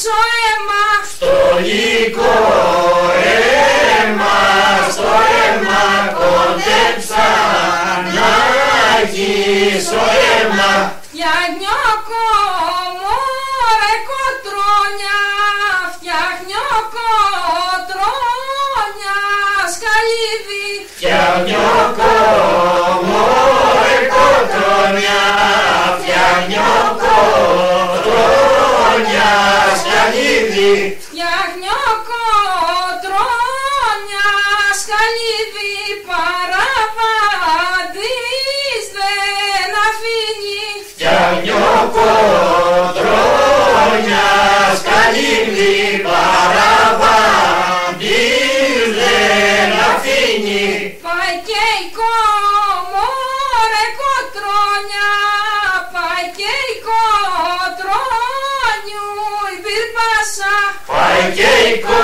στο αίμα, στολικό αίμα, στο αίμα κοντέψα να αγγίσω αίμα. φτιαχνιόκο μωρέ κοτρώνια, φτιαχνιόκο τρώνια σκαλίδι, Φτιαχνιόκο μωρέ κοτρώνια, φτιαχνιόκο τρώνια σκαλίδι. φτιαχνιόκο τρώνια σκαλίδι, παραβάντης δεν αφήνει. Φτιαχνιόκο τρώνια σκαλίδι, παραβάντης δεν αφήνει. Παϊκέικο μωρέ κοτρώνια, παϊκέικο τρώνιου υπήρπασα. Παϊκέικο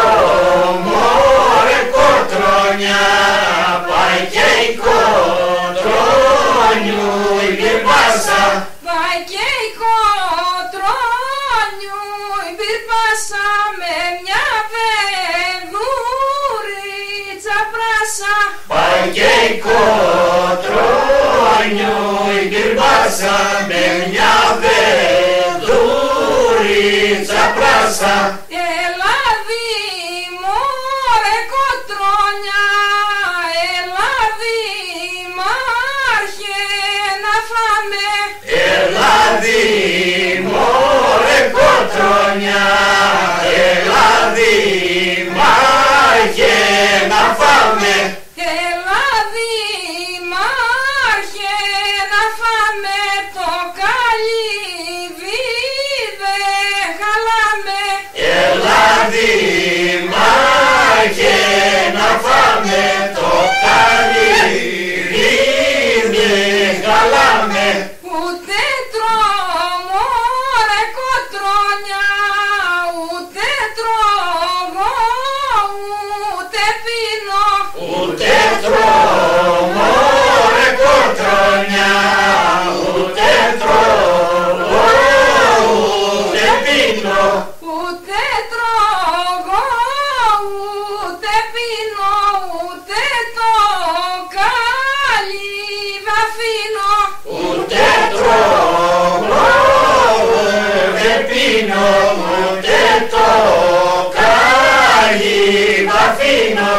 μωρέ κοτρώνια, παϊκέικο τρώνιου υπήρπασα. Παϊκέικο τρώνιου υπήρπασα, με μια βενδούριτσα πράσα. Παϊκέικο τρώνιου υπήρπασα, με μια βενδούριτσα πράσα. Ελάδι μωρέ κοτρώνια, ελάδι μάρχε να φάμε. Ελάδι μωρέ κοτρώνια, ελάδι μάχε να φάμε. Ελάδι μάρχε να φάμε, το καλύβι δεν χαλάμε. Ελάδι μάχε να φάμε, το καλύβι δεν χαλάμε. Ούτε τρώγω ρε κοτρώνια, ούτε τρώγω ούτε πίνω. Ούτε τρώγω ρε κοτρώνια, ούτε τρώγω ούτε πίνω. Ούτε τρώγω ούτε πίνω, ούτε το καλύβι αφήνω. Ούτε τρώγω ούτε πίνω, ούτε το καλύβι αφήνω.